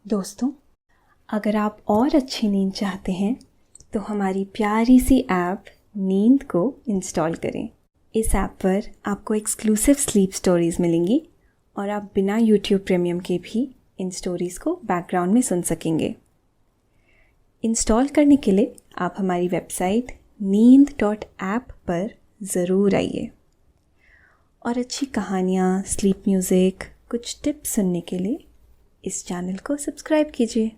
दोस्तों, अगर आप और अच्छी नींद चाहते हैं तो हमारी प्यारी सी ऐप नींद को इंस्टॉल करें। इस ऐप पर आपको एक्सक्लूसिव स्लीप स्टोरीज़ मिलेंगी और आप बिना YouTube प्रीमियम के भी इन स्टोरीज़ को बैकग्राउंड में सुन सकेंगे। इंस्टॉल करने के लिए आप हमारी वेबसाइट neend.app पर ज़रूर आइए और अच्छी कहानियाँ, स्लीप म्यूज़िक, कुछ टिप्स सुनने के लिए इस चैनल को सब्सक्राइब कीजिए।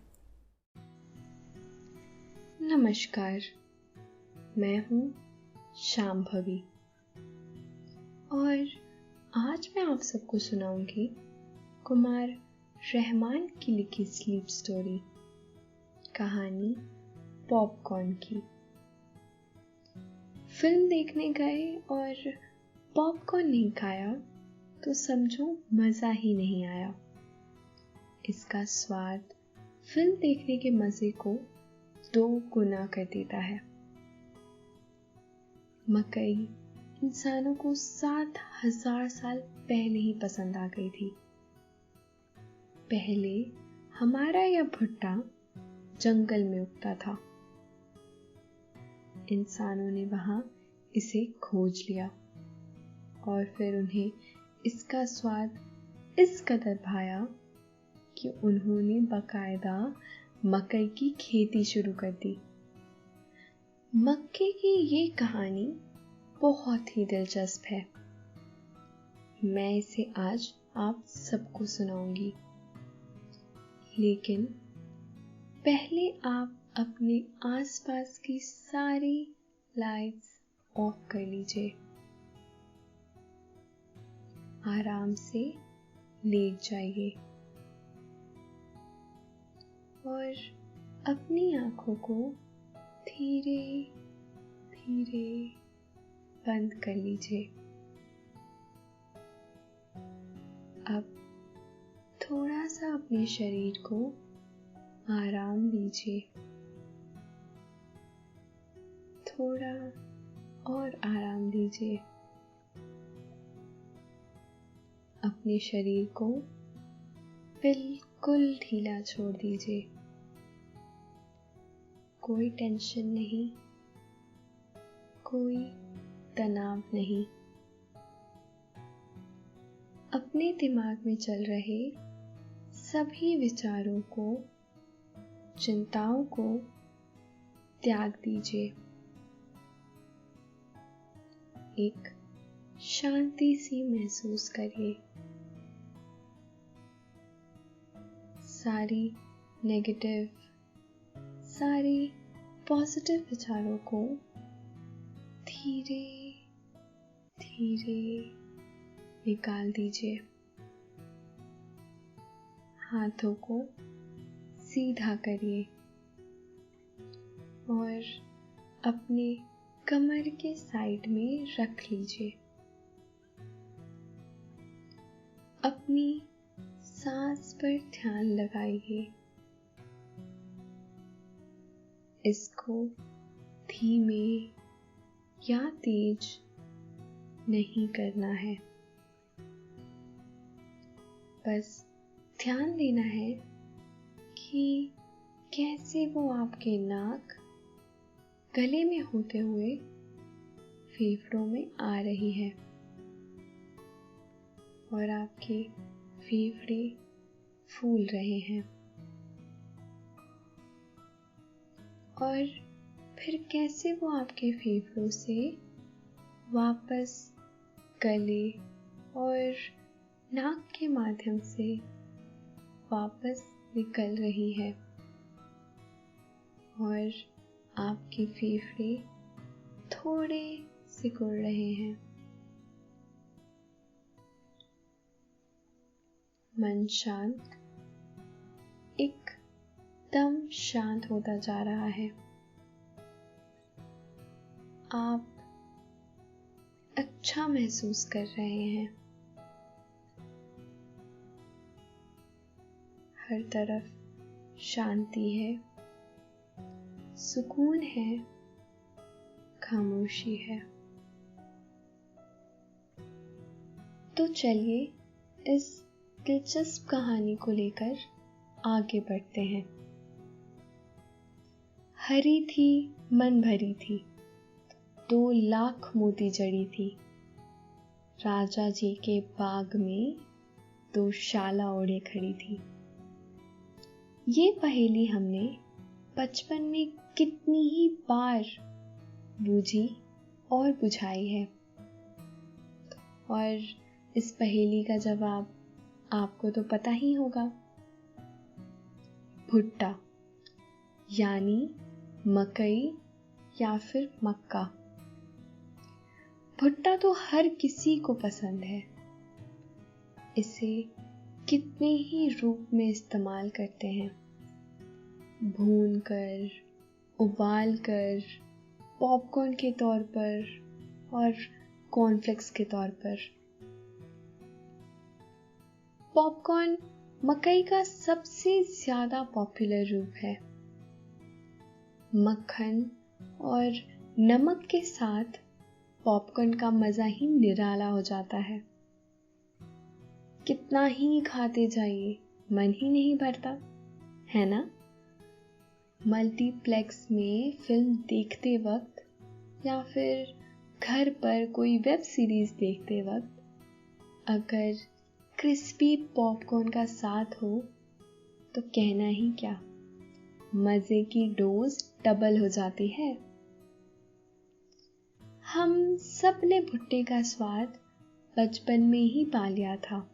नमस्कार, मैं हूँ शांभवी और आज मैं आप सबको सुनाऊंगी कुमार रहमान की लिखी स्लीप स्टोरी, कहानी पॉपकॉर्न की। फिल्म देखने गए और पॉपकॉर्न नहीं खाया तो समझो मज़ा ही नहीं आया। इसका स्वाद फिल्म देखने के मज़े को 2 गुना कर देता है। मकई इंसानों को 7,000 साल पहले ही पसंद आ गई थी। पहले हमारा यह भुट्टा जंगल में उगता था। इंसानों ने वहां इसे खोज लिया और फिर उन्हें इसका स्वाद इस कदर भाया कि उन्होंने बाकायदा मकई की खेती शुरू कर दी। मक्के की ये कहानी बहुत ही दिलचस्प है। मैं इसे आज आप सबको सुनाऊंगी, लेकिन पहले आप अपने आसपास की सारी लाइट्स ऑफ कर लीजिए। आराम से लेट जाइए और अपनी आंखों को धीरे धीरे बंद कर लीजिए। अब थोड़ा सा अपने शरीर को आराम दीजिए। थोड़ा और आराम दीजिए। अपने शरीर को बिल्कुल ढीला छोड़ दीजिए। कोई टेंशन नहीं, कोई तनाव नहीं। अपने दिमाग में चल रहे सभी विचारों को, चिंताओं को त्याग दीजिए। एक शांति सी महसूस करिए। सारी नेगेटिव, सारी पॉजिटिव विचारों को धीरे धीरे निकाल दीजिए। हाथों को सीधा करिए और अपने कमर के साइड में रख लीजिए। अपनी सांस पर ध्यान लगाइए। इसको धीमे या तेज नहीं करना है। बस ध्यान देना है कि कैसे वो आपके नाक, गले में होते हुए फेफड़ों में आ रही है और आपके फेफड़े फूल रहे हैं। और फिर कैसे वो आपके फेफड़ों से वापस गले और नाक के माध्यम से वापस निकल रही है और आपके फेफड़े थोड़े सिकुड़ रहे हैं। मन शांत, एकदम शांत होता जा रहा है। आप अच्छा महसूस कर रहे हैं। हर तरफ शांति है, सुकून है, खामोशी है। तो चलिए इस दिलचस्प कहानी को लेकर आगे बढ़ते हैं। हरी थी मन भरी थी, 2 लाख मोती जड़ी थी। राजा जी के बाग में 2 शाला ओढ़े खड़ी थी। ये पहेली हमने बचपन में कितनी ही बार बूझी और बुझाई है, और इस पहेली का जवाब आपको तो पता ही होगा। भुट्टा यानी मकई या फिर मक्का। भुट्टा तो हर किसी को पसंद है। इसे कितने ही रूप में इस्तेमाल करते हैं, भूनकर, उबालकर, पॉपकॉर्न के तौर पर और कॉर्नफ्लेक्स के तौर पर। पॉपकॉर्न मकई का सबसे ज्यादा पॉपुलर रूप है। मक्खन और नमक के साथ पॉपकॉर्न का मजा ही निराला हो जाता है। कितना ही खाते जाइए, मन ही नहीं भरता, है ना? मल्टीप्लेक्स में फिल्म देखते वक्त या फिर घर पर कोई वेब सीरीज देखते वक्त अगर क्रिस्पी पॉपकॉर्न का साथ हो तो कहना ही क्या, मजे की डोज डबल हो जाती है। हम सब ने भुट्टे का स्वाद बचपन में ही पा लिया था,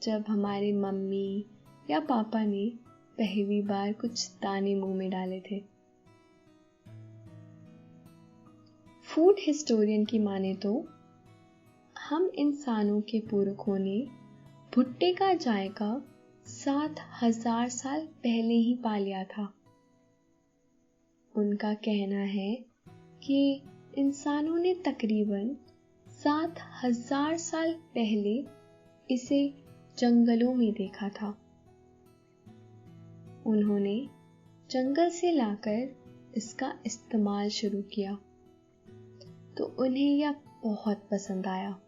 जब हमारे मम्मी या पापा ने पहली बार कुछ दाने मुंह में डाले थे। फूड हिस्टोरियन की माने तो हम इंसानों के पुरखों ने भुट्टे का जायका 7000 साल पहले ही पा लिया था। उनका कहना है कि इंसानों ने तकरीबन 7000 साल पहले इसे जंगलों में देखा था। उन्होंने जंगल से लाकर इसका इस्तेमाल शुरू किया तो उन्हें यह बहुत पसंद आया।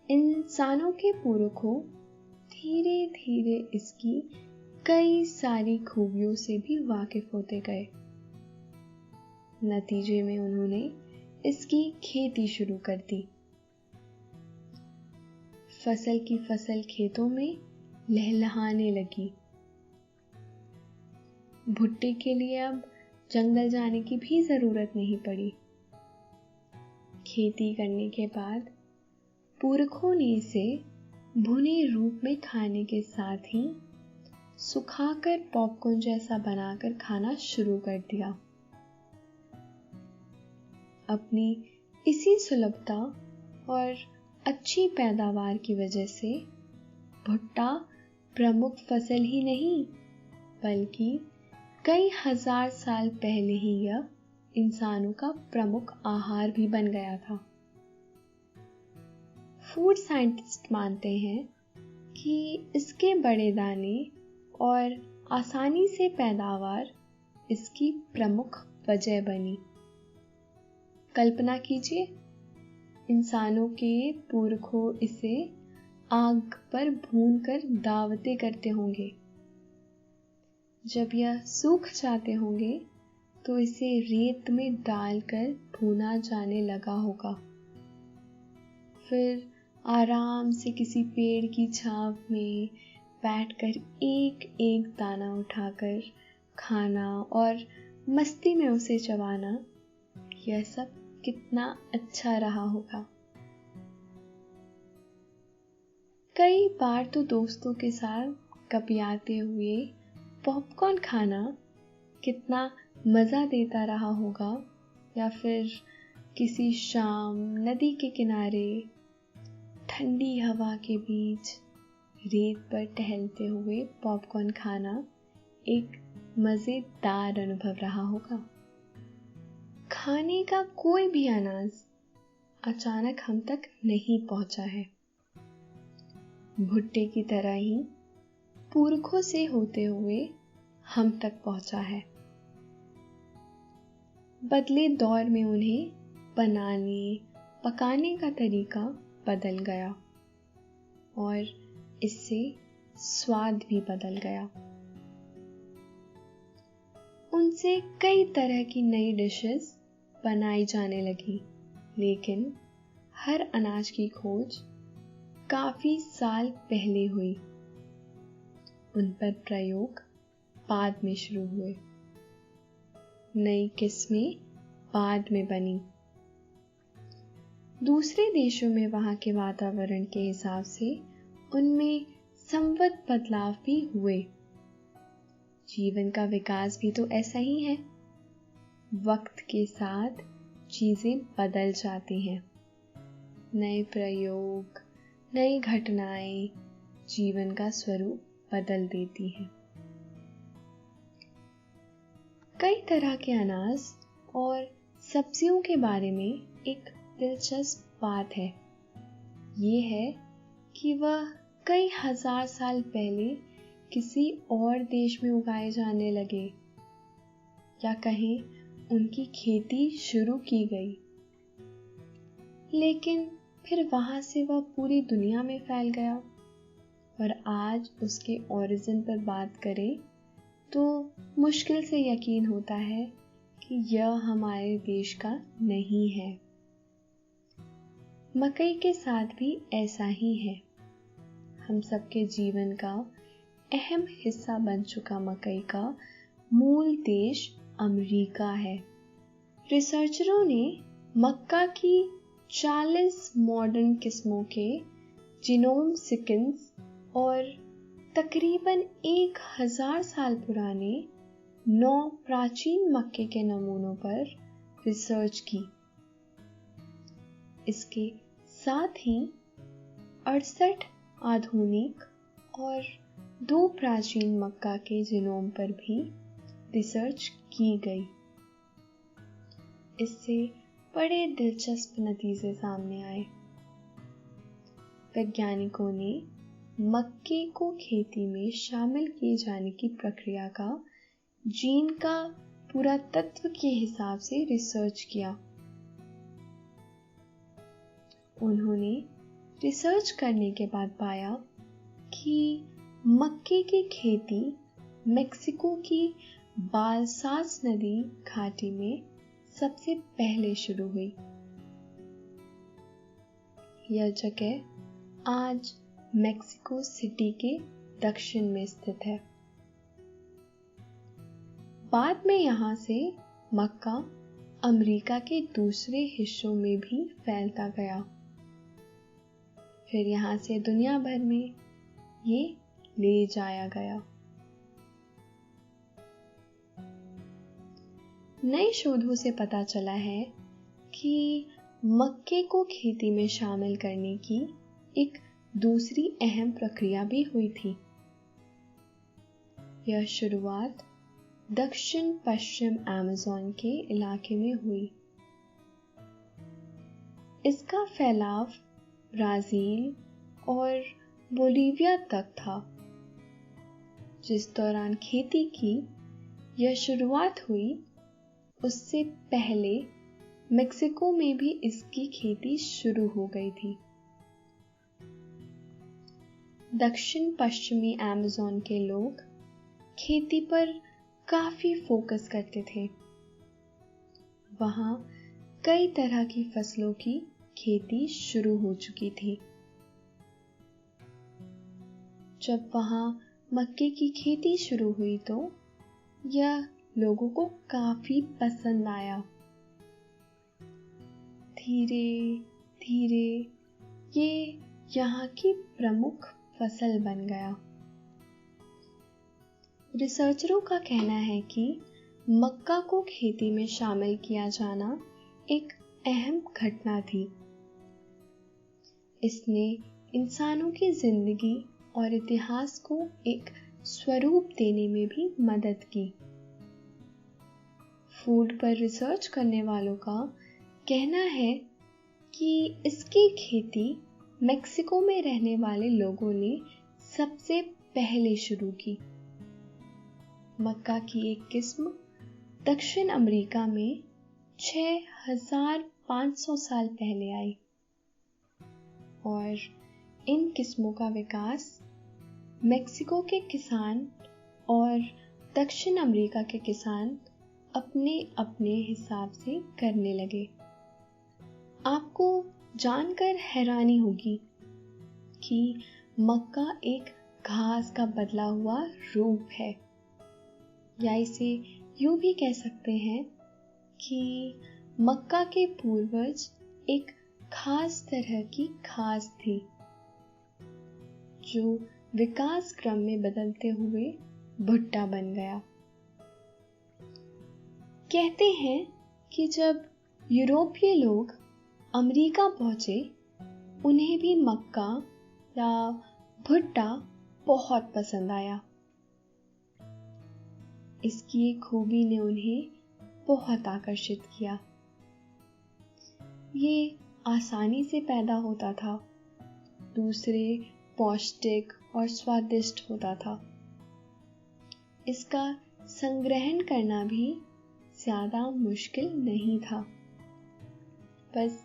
इंसानों के पुरखों धीरे धीरे इसकी कई सारी खूबियों से भी वाकिफ होते गए। नतीजे में उन्होंने इसकी खेती शुरू कर दी। फसल की फसल खेतों में लहलहाने लगी। भुट्टे के लिए अब जंगल जाने की भी जरूरत नहीं पड़ी। खेती करने के बाद पुरखों ने इसे भुने रूप में खाने के साथ ही सुखाकर पॉपकॉर्न जैसा बनाकर खाना शुरू कर दिया। अपनी इसी सुलभता और अच्छी पैदावार की वजह से भुट्टा प्रमुख फसल ही नहीं बल्कि कई हजार साल पहले ही यह इंसानों का प्रमुख आहार भी बन गया था। फूड साइंटिस्ट मानते हैं कि इसके बड़े दाने और आसानी से पैदावार इसकी प्रमुख वजह बनी। कल्पना कीजिए, इंसानों के पुरखों इसे आग पर भूनकर दावतें करते होंगे। जब यह सूख जाते होंगे तो इसे रेत में डालकर भूना जाने लगा होगा। फिर आराम से किसी पेड़ की छांव में बैठकर एक एक दाना उठाकर खाना और मस्ती में उसे चबाना, यह सब कितना अच्छा रहा होगा। कई बार तो दोस्तों के साथ कपियाते हुए पॉपकॉर्न खाना कितना मजा देता रहा होगा, या फिर किसी शाम नदी के किनारे ठंडी हवा के बीच रेत पर टहलते हुए पॉपकॉर्न खाना एक मजेदार अनुभव रहा होगा। खाने का कोई भी अनाज अचानक हम तक नहीं पहुंचा है। भुट्टे की तरह ही पुरखों से होते हुए हम तक पहुंचा है। बदले दौर में उन्हें बनाने पकाने का तरीका बदल गया और इससे स्वाद भी बदल गया। उनसे कई तरह की नई डिशेस बनाई जाने लगी, लेकिन हर अनाज की खोज काफी साल पहले हुई। उन पर प्रयोग बाद में शुरू हुए, नई किस्में बाद में बनी। दूसरे देशों में वहां के वातावरण के हिसाब से उनमें संवत बदलाव भी हुए। जीवन का विकास भी तो ऐसा ही है, वक्त के साथ चीजें बदल जाती हैं। नए प्रयोग, नई घटनाएं जीवन का स्वरूप बदल देती हैं। कई तरह के अनाज और सब्जियों के बारे में एक दिलचस्प बात है। ये है कि वह कई हजार साल पहले किसी और देश में उगाए जाने लगे, या कहें उनकी खेती शुरू की गई, लेकिन फिर वहां से वह पूरी दुनिया में फैल गया। और आज उसके ओरिजिन पर बात करें तो मुश्किल से यकीन होता है कि यह हमारे देश का नहीं है। मकई के साथ भी ऐसा ही है। हम सबके जीवन का अहम हिस्सा बन चुका मकई का मूल देश अमेरिका है। रिसर्चरों ने मक्का की 40 मॉडर्न किस्मों के जीनोम सीक्वेंस और तकरीबन 1000 साल पुराने 9 प्राचीन मक्के के नमूनों पर रिसर्च की। इसके साथ ही 68 आधुनिक और 2 प्राचीन मक्का के जीनोम पर भी रिसर्च की गई। इससे बड़े दिलचस्प नतीजे सामने आए। वैज्ञानिकों ने मक्के को खेती में शामिल किए जाने की प्रक्रिया का जीन का पुरातत्व के हिसाब से रिसर्च किया। उन्होंने रिसर्च करने के बाद पाया कि मक्के की खेती मेक्सिको की बालसास नदी घाटी में सबसे पहले शुरू हुई। यह जगह आज मेक्सिको सिटी के दक्षिण में स्थित है। बाद में यहां से मक्का अमेरिका के दूसरे हिस्सों में भी फैलता गया। फिर यहां से दुनिया भर में ये ले जाया गया। नए शोधों से पता चला है कि मक्के को खेती में शामिल करने की एक दूसरी अहम प्रक्रिया भी हुई थी। यह शुरुआत दक्षिण पश्चिम अमेज़न के इलाके में हुई। इसका फैलाव ब्राजील और बोलिविया तक था। जिस दौरान खेती की यह शुरुआत हुई, उससे पहले मेक्सिको में भी इसकी खेती शुरू हो गई थी। दक्षिण पश्चिमी अमेज़न के लोग खेती पर काफी फोकस करते थे। वहां कई तरह की फसलों की खेती शुरू हो चुकी थी। जब वहां मक्के की खेती शुरू हुई तो यह लोगों को काफी पसंद आया। धीरे धीरे ये यहाँ की प्रमुख फसल बन गया। रिसर्चरों का कहना है कि मक्का को खेती में शामिल किया जाना एक अहम घटना थी। इसने इंसानों की जिंदगी और इतिहास को एक स्वरूप देने में भी मदद की। फूड पर रिसर्च करने वालों का कहना है कि इसकी खेती मेक्सिको में रहने वाले लोगों ने सबसे पहले शुरू की। मक्का की एक किस्म दक्षिण अमेरिका में 6500 साल पहले आई और इन किस्मों का विकास मेक्सिको के किसान और दक्षिण अमेरिका के किसान अपने अपने हिसाब से करने लगे। आपको जानकर हैरानी होगी कि मक्का एक घास का बदला हुआ रूप है, या इसे यूं भी कह सकते हैं कि मक्का के पूर्वज एक खास तरह की घास थी जो विकास क्रम में बदलते हुए भुट्टा बन गया। कहते हैं कि जब यूरोपीय लोग अमेरिका पहुंचे, उन्हें भी मक्का या भुट्टा बहुत पसंद आया। इसकी एक खूबी ने उन्हें बहुत आकर्षित किया। ये आसानी से पैदा होता था, दूसरे पौष्टिक और स्वादिष्ट होता था। इसका संग्रहण करना भी ज्यादा मुश्किल नहीं था। बस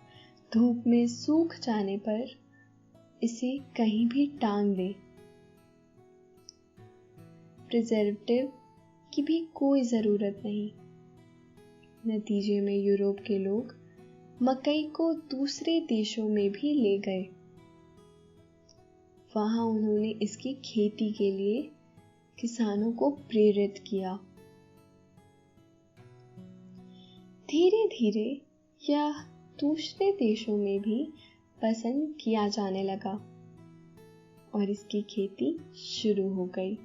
धूप में सूख जाने पर इसे कहीं भी टांग दें। प्रिजर्वेटिव की भी कोई जरूरत नहीं। नतीजे में यूरोप के लोग मकई को दूसरे देशों में भी ले गए। वहां उन्होंने इसकी खेती के लिए किसानों को प्रेरित किया। धीरे धीरे यह दूसरे देशों में भी पसंद किया जाने लगा और इसकी खेती शुरू हो गई।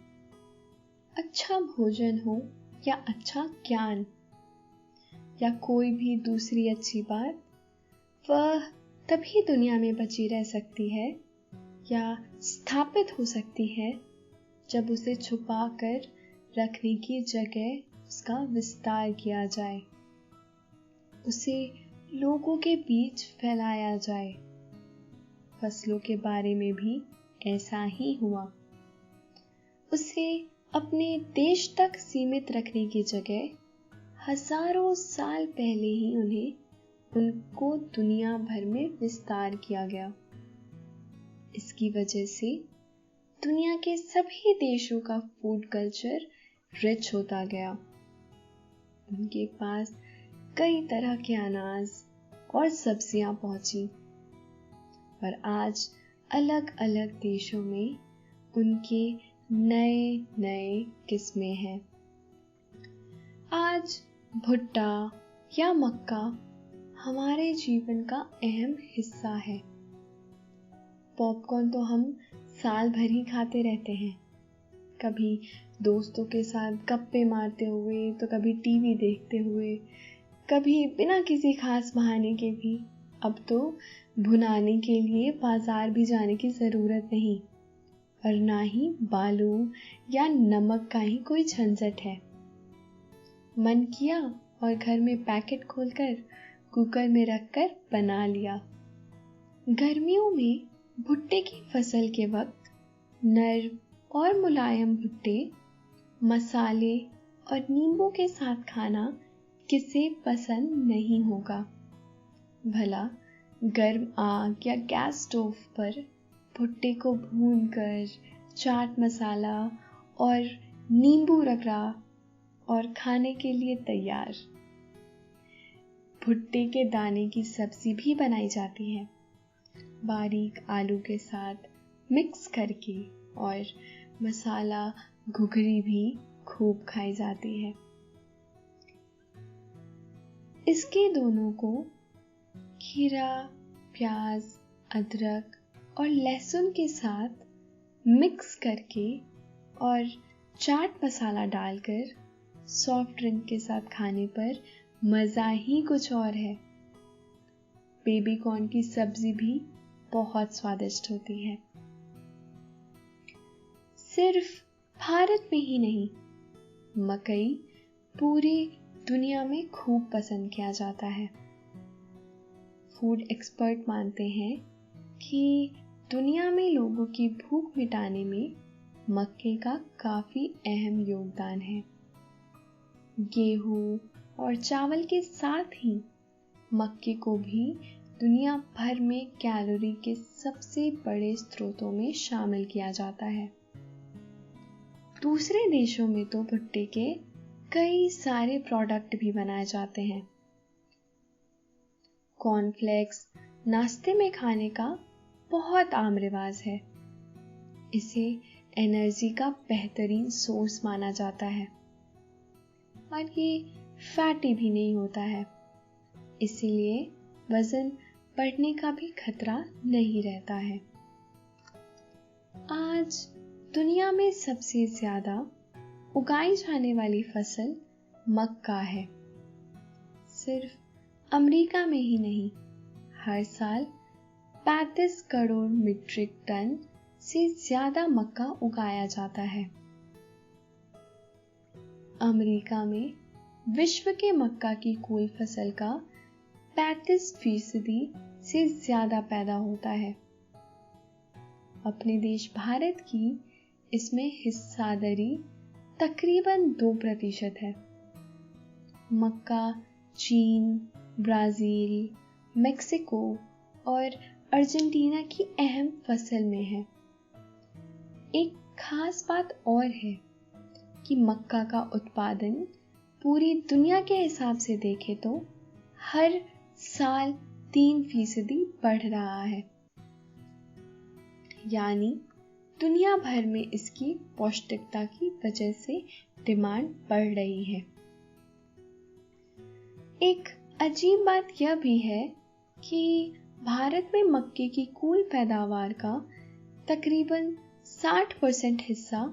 अच्छा भोजन हो या अच्छा ज्ञान या कोई भी दूसरी अच्छी बात, वह तभी दुनिया में बची रह सकती है या स्थापित हो सकती है जब उसे छुपा कर रखने की जगह उसका विस्तार किया जाए, उसे लोगों के बीच फैलाया जाए। फसलों के बारे में भी ऐसा ही हुआ। उसे अपने देश तक सीमित रखने की जगह हजारों साल पहले ही उनको दुनिया भर में विस्तार किया गया। इसकी वजह से दुनिया के सभी देशों का फूड कल्चर रिच होता गया। उनके पास कई तरह के अनाज और सब्जियां पहुंची और आज अलग अलग देशों में उनके नए नए किस्में हैं। आज भुट्टा या मक्का हमारे जीवन का अहम हिस्सा है। पॉपकॉर्न तो हम साल भर ही खाते रहते हैं, कभी दोस्तों के साथ गप्पे मारते हुए, तो कभी टीवी देखते हुए, कभी बिना किसी खास बहाने के भी। अब तो भुनाने के लिए बाजार भी जाने की जरूरत नहीं और ना ही बालू या नमक का ही कोई झंझट है। मन किया और घर में पैकेट खोलकर कुकर में रखकर बना लिया। गर्मियों में भुट्टे की फसल के वक्त नर्म और मुलायम भुट्टे मसाले और नींबू के साथ खाना किसे पसंद नहीं होगा। भला गर्म आग या गैस स्टोव पर भुट्टे को भूनकर चाट मसाला और नींबू रगड़ा और खाने के लिए तैयार। भुट्टे के दाने की सब्जी भी बनाई जाती है, बारीक आलू के साथ मिक्स करके, और मसाला घुघरी भी खूब खाई जाती है। इसके दोनों को खीरा, प्याज, अदरक और लहसुन के साथ मिक्स करके और चाट मसाला डालकर सॉफ्ट ड्रिंक के साथ खाने पर मजा ही कुछ और है। बेबी कॉर्न की सब्जी भी बहुत स्वादिष्ट होती है। सिर्फ भारत में ही नहीं, मकई पूरी दुनिया में खूब पसंद किया जाता है। फूड एक्सपर्ट मानते हैं कि दुनिया में लोगों की भूख मिटाने में मक्के का काफी अहम योगदान है। गेहूं और चावल के साथ ही मक्के को भी दुनिया भर में कैलोरी के सबसे बड़े स्रोतों में शामिल किया जाता है। दूसरे देशों में तो भुट्टे के कई सारे प्रोडक्ट भी बनाए जाते हैं। कॉर्नफ्लेक्स नाश्ते में खाने का बहुत आम रिवाज है। इसे एनर्जी का बेहतरीन सोर्स माना जाता है और ये फैटी भी नहीं होता है, इसीलिए वजन बढ़ने का भी खतरा नहीं रहता है। आज दुनिया में सबसे ज्यादा उगाई जाने वाली फसल मक्का है। सिर्फ अमेरिका में ही नहीं, हर साल 35 करोड़ मीट्रिक टन से ज्यादा मक्का उगाया जाता है। अमेरिका में विश्व के मक्का की कुल फसल का 35% से ज्यादा पैदा होता है। अपने देश भारत की इसमें हिस्सेदारी तकरीबन 2% है। मक्का चीन, ब्राजील, मेक्सिको और अर्जेंटीना की अहम फसल में है। एक खास बात और है कि मक्का का उत्पादन पूरी दुनिया के हिसाब से देखें तो हर साल 3% बढ़ रहा है। यानी दुनिया भर में इसकी पौष्टिकता की वजह से डिमांड बढ़ रही है। एक अजीब बात यह भी है कि भारत में मक्के की कुल पैदावार का तकरीबन 60% हिस्सा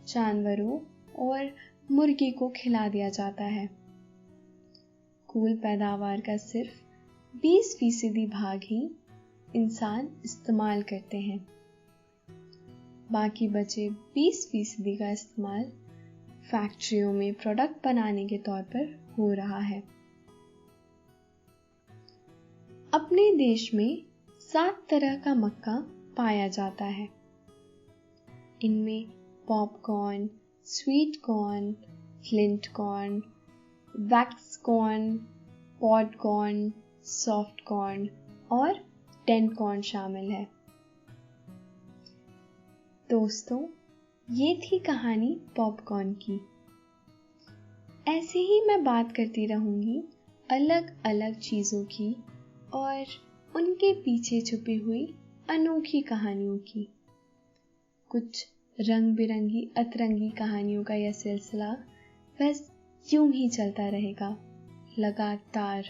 जानवरों और मुर्गी को खिला दिया जाता है। कुल पैदावार का सिर्फ 20% भाग ही इंसान इस्तेमाल करते हैं। बाकी बचे 20% का इस्तेमाल फैक्ट्रियों में प्रोडक्ट बनाने के तौर पर हो रहा है। अपने देश में 7 तरह का मक्का पाया जाता है। इनमें popcorn, sweet corn, flint corn, wax corn, pod corn, soft corn और टेन कॉर्न शामिल है। दोस्तों, ये थी कहानी पॉपकॉर्न की। ऐसे ही मैं बात करती रहूंगी अलग अलग चीजों की और उनके पीछे छुपी हुई अनोखी कहानियों की। कुछ रंग बिरंगी अतरंगी कहानियों का यह सिलसिला बस यूं ही चलता रहेगा लगातार।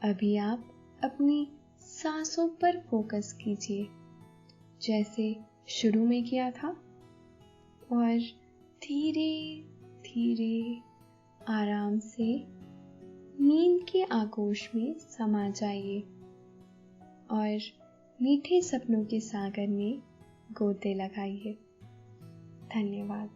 अभी आप अपनी सांसों पर फोकस कीजिए, जैसे शुरू में किया था, और धीरे धीरे आराम से नींद के आगोश में समा जाइए और मीठे सपनों के सागर में गोते लगाइए। धन्यवाद।